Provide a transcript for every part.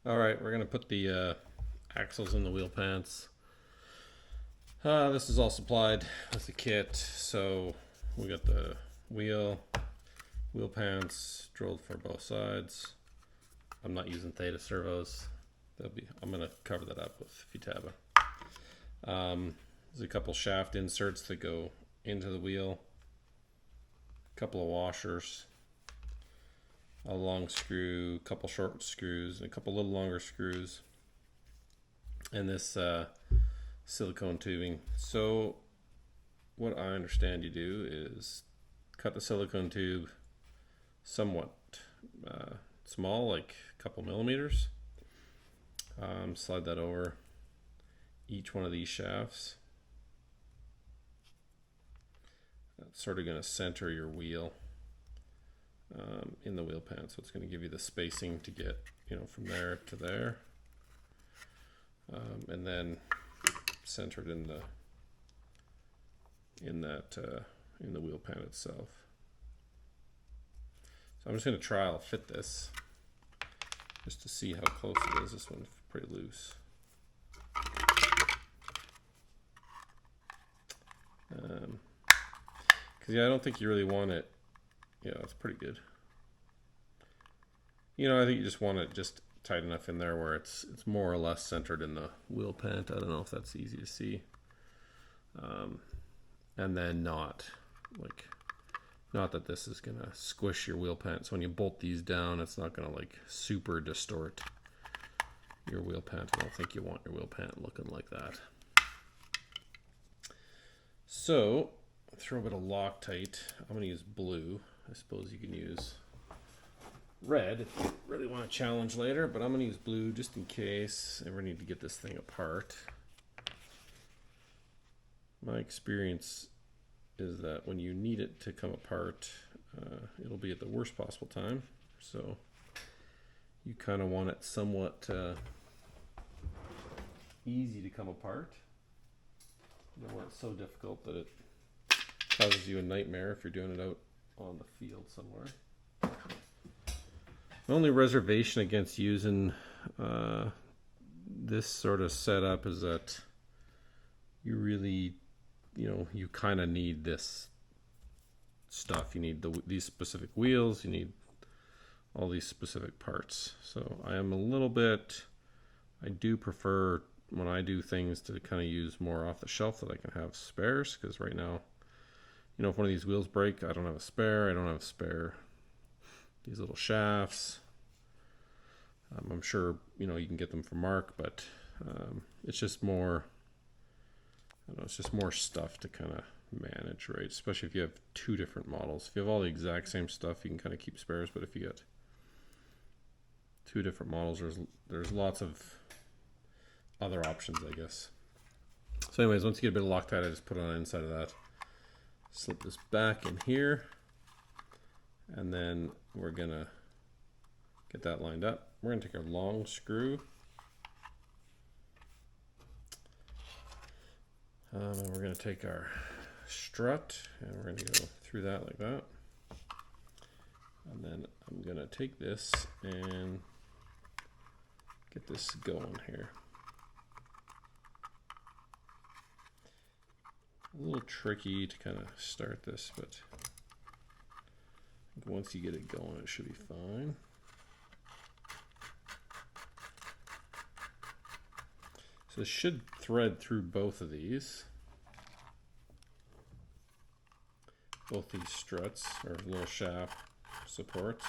All right, we're gonna put the axles in the wheel pants. This is all supplied with the kit, so we got the wheel pants drilled for both sides. I'm not using theta servos. I'm gonna cover that up with Futaba. There's a couple shaft inserts that go into the wheel, a couple of washers, a long screw, a couple short screws, and a couple little longer screws, and this silicone tubing. So what I understand you do is cut the silicone tube somewhat small, like a couple millimeters. Slide that over each one of these shafts. That's sort of going to center your wheel in the wheel pan, so it's going to give you the spacing to get, from there to there, and then centered in the wheel pan itself. So I'm just going to try. I'll fit this just to see how close it is. This one's pretty loose. Because I don't think you really want it. Yeah, it's pretty good. I think you just want it just tight enough in there where it's more or less centered in the wheel pant. I don't know if that's easy to see. And then not that this is gonna squish your wheel pant. So when you bolt these down, it's not gonna super distort your wheel pant. I don't think you want your wheel pant looking like that. So throw a bit of Loctite. I'm gonna use blue. I suppose you can use red if you really want to challenge later, but I'm gonna use blue just in case I ever need to get this thing apart. My experience is that when you need it to come apart, it'll be at the worst possible time. So you kind of want it somewhat easy to come apart. You don't want it so difficult that it causes you a nightmare if you're doing it out on the field somewhere. My only reservation against using this sort of setup is that you really, you kind of need this stuff. You need these specific wheels. You need all these specific parts. So I do prefer when I do things to kind of use more off the shelf that I can have spares, because right now, if one of these wheels break, I don't have a spare. I don't have a spare these little shafts. I'm sure you can get them from Mark, but it's just more, it's just more stuff to kind of manage, right? Especially if you have two different models. If you have all the exact same stuff, you can kind of keep spares, but if you get two different models, there's lots of other options, I guess. So anyways, once you get a bit of Loctite, I just put it on the inside of that. Slip this back in here, and then we're gonna get that lined up. We're gonna take our long screw, and we're gonna take our strut, and we're gonna go through that like that. And then I'm gonna take this and get this going here. A little tricky to kind of start this, but once you get it going, it should be fine. So this should thread through both of these. Both these struts or little shaft supports.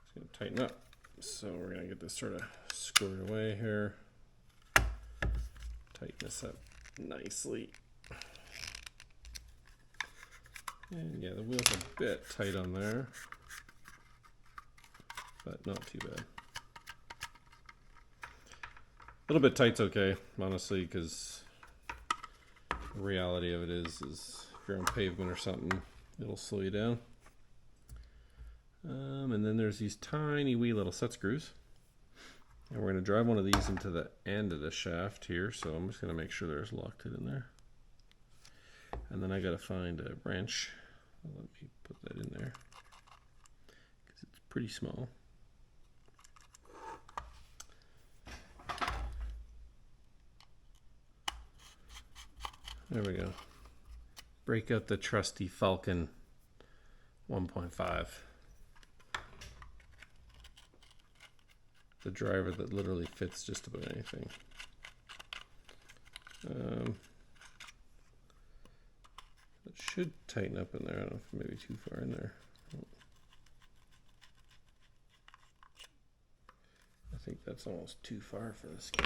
It's going to tighten up. So we're going to get this sort of squared away here. Tighten this up nicely. And yeah, the wheel's a bit tight on there, but not too bad. A little bit tight's okay, honestly, because the reality of it is if you're on pavement or something, it'll slow you down. And then there's these tiny wee little set screws. And we're going to drive one of these into the end of the shaft here, so I'm just going to make sure there's Loctite in there. And then I got to find a wrench. Let me put that in there, because it's pretty small. There we go. Break out the trusty Falcon 1.5. The driver that literally fits just about anything. It should tighten up in there. I don't know if maybe too far in there. I think that's almost too far for this guy.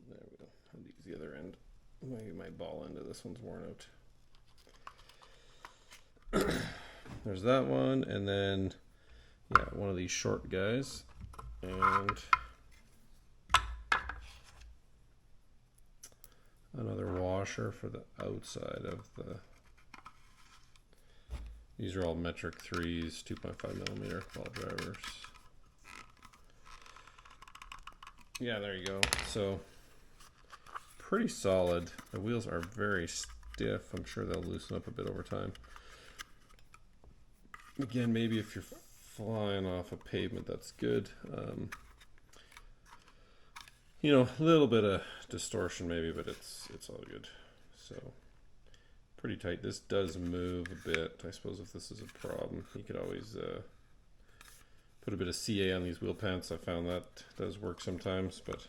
There we go. I'll use the other end. Maybe my ball end of this one's worn out. There's that one, and then yeah, one of these short guys, and another washer for the outside of the. These are all metric 3s, 2.5mm ball drivers. Yeah, there you go. So pretty solid. The wheels are very stiff. I'm sure they'll loosen up a bit over time. Again, maybe if you're flying off a pavement, that's good. You know, a little bit of distortion maybe, but it's all good. So pretty tight. This does move a bit. I suppose if this is a problem, you could always put a bit of CA on these wheel pants. I found that does work sometimes, but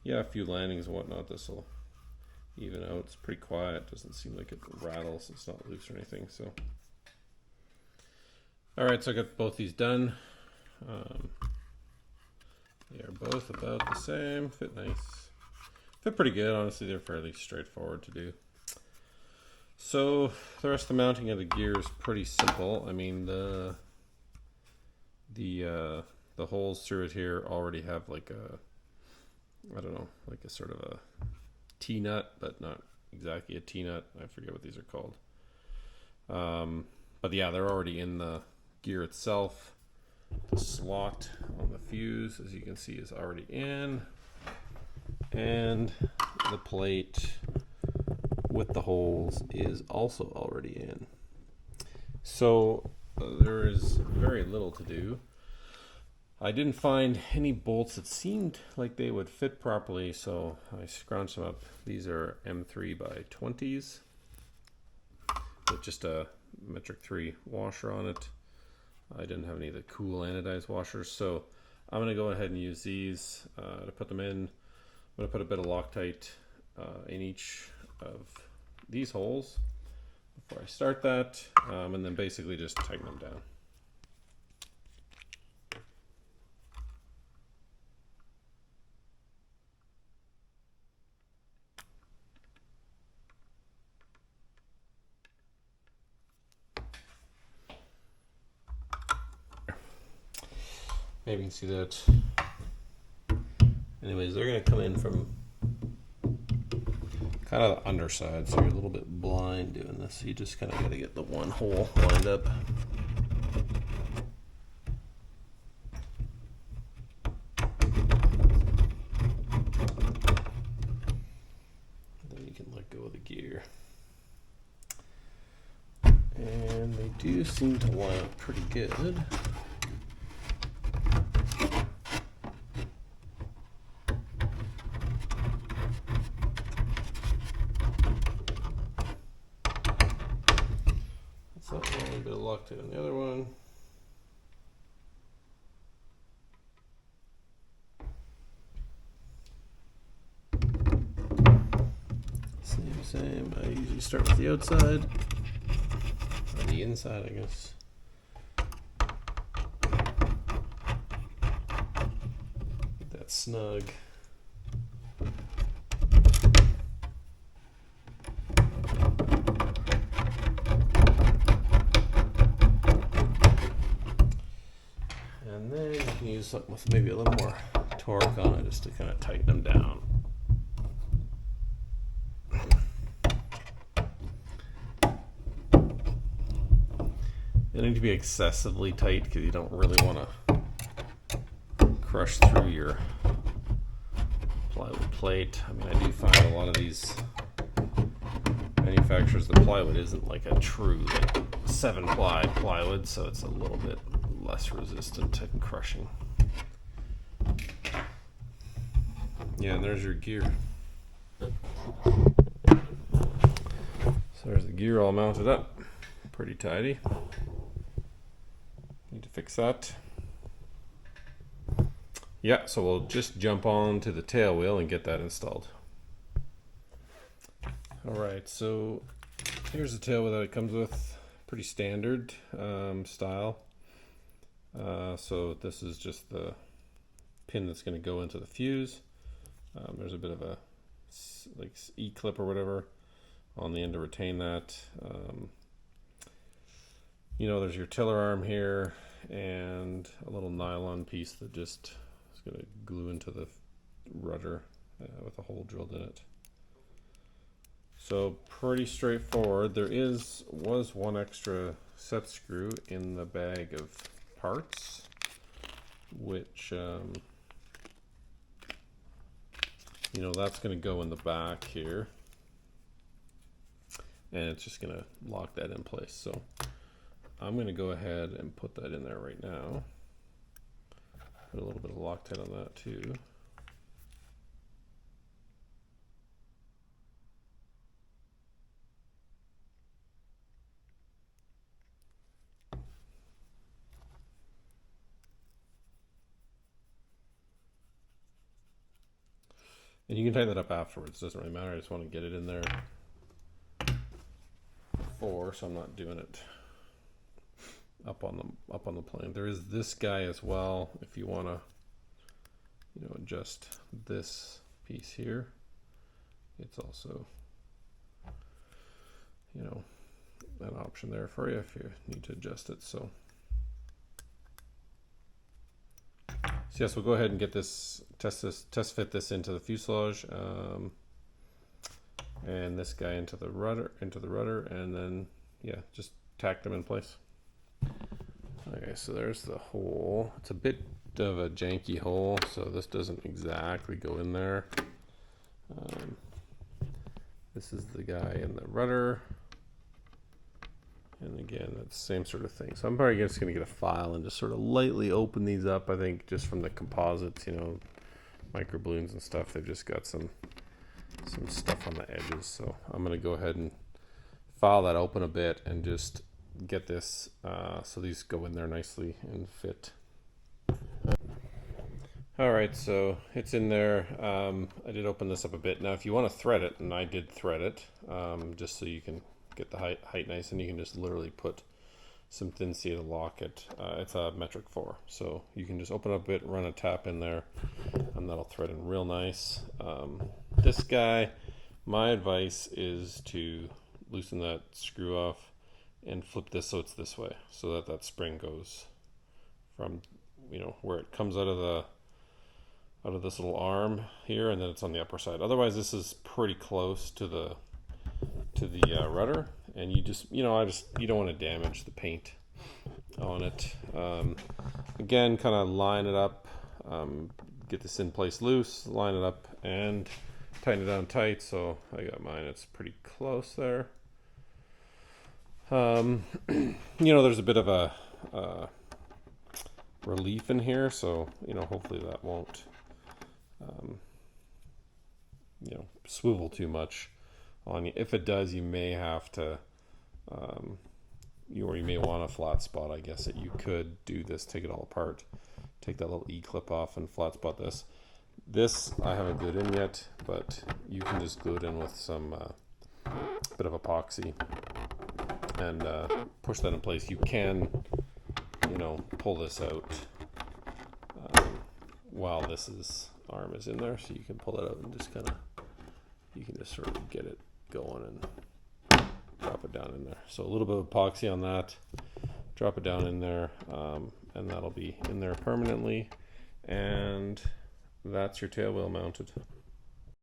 yeah, a few landings and whatnot, this will even out. It's pretty quiet. Doesn't seem like it rattles. It's not loose or anything. So. All right, so I got both these done. They are both about the same. Fit nice. Fit pretty good, honestly. They're fairly straightforward to do. So the rest of the mounting of the gear is pretty simple. I mean, the holes through it here already have like a, I don't know, like a sort of a T-nut, but not exactly a T-nut. I forget what these are called. But yeah, they're already in the gear itself. The slot on the fuse, as you can see, is already in, and the plate with the holes is also already in. So there is very little to do. I didn't find any bolts that seemed like they would fit properly, so I scrunched them up. These are M3 by 20s with just a metric 3 washer on it. I didn't have any of the cool anodized washers, so I'm going to go ahead and use these to put them in. I'm going to put a bit of Loctite in each of these holes before I start that, and then basically just tighten them down. Maybe you can see that. Anyways, they're going to come in from kind of the underside, so you're a little bit blind doing this. So you just kind of got to get the one hole lined up. Then you can let go of the gear. And they do seem to line up pretty good. Locked it on the other one. Same. I usually start with the outside, or the inside, I guess. Get that snug. And then you can use something with maybe a little more torque on it just to kind of tighten them down. They need to be excessively tight because you don't really want to crush through your plywood plate. I mean, I do find a lot of these manufacturers, the plywood isn't like a true like 7-ply plywood, so it's a little bit less resistant to crushing. Yeah, and there's your gear. So there's the gear all mounted up. Pretty tidy. Need to fix that. Yeah, so we'll just jump on to the tail wheel and get that installed. Alright, so here's the tail wheel that it comes with. Pretty standard style. So this is just the pin that's going to go into the fuse. There's a bit of a like E-clip or whatever on the end to retain that. You know, there's your tiller arm here and a little nylon piece that just is going to glue into the rudder with a hole drilled in it. So pretty straightforward. There was one extra set screw in the bag of parts, which you know, that's going to go in the back here, and it's just going to lock that in place. So I'm going to go ahead and put that in there right now. Put a little bit of Loctite on that too. And you can tighten that up afterwards, doesn't really matter. I just want to get it in there before, so I'm not doing it up on the plane. There is this guy as well if you want to, you know, adjust this piece here. It's also, you know, an option there for you if you need to adjust it. So yes, we'll go ahead and get this, test fit this into the fuselage, and this guy into the rudder, and then yeah, just tack them in place. Okay, so there's the hole. It's a bit of a janky hole, so this doesn't exactly go in there. This is the guy in the rudder. And again, it's the same sort of thing. So I'm probably just going to get a file and just sort of lightly open these up. I think just from the composites, you know, micro balloons and stuff, they've just got some stuff on the edges. So I'm going to go ahead and file that open a bit and just get this so these go in there nicely and fit. All right, so it's in there. I did open this up a bit. Now, if you want to thread it, and I did thread it, just so you can get the height nice, and you can just literally put some thin C to lock it. It's a metric 4, so you can just open up a bit, run a tap in there, and that'll thread in real nice. This guy, my advice is to loosen that screw off and flip this so it's this way, so that that spring goes from, you know, where it comes out of this little arm here, and then it's on the upper side. Otherwise, this is pretty close to the rudder, and you just, you know, you don't want to damage the paint on it. Again, kind of line it up, get this in place loose, line it up, and tighten it down tight. So I got mine, it's pretty close there. You know, there's a bit of a relief in here, so, you know, hopefully that won't you know, swivel too much on you. If it does, you may have to you may want a flat spot. I guess that you could do this, take it all apart, take that little E-clip off and flat spot this. This I haven't glued in yet, but you can just glue it in with some bit of epoxy and push that in place. You can, you know, pull this out while this arm is in there, so you can pull it out and just kind of, you can just sort of get it going and drop it down in there. So a little bit of epoxy on that, drop it down in there, and that'll be in there permanently, and that's your tail wheel mounted.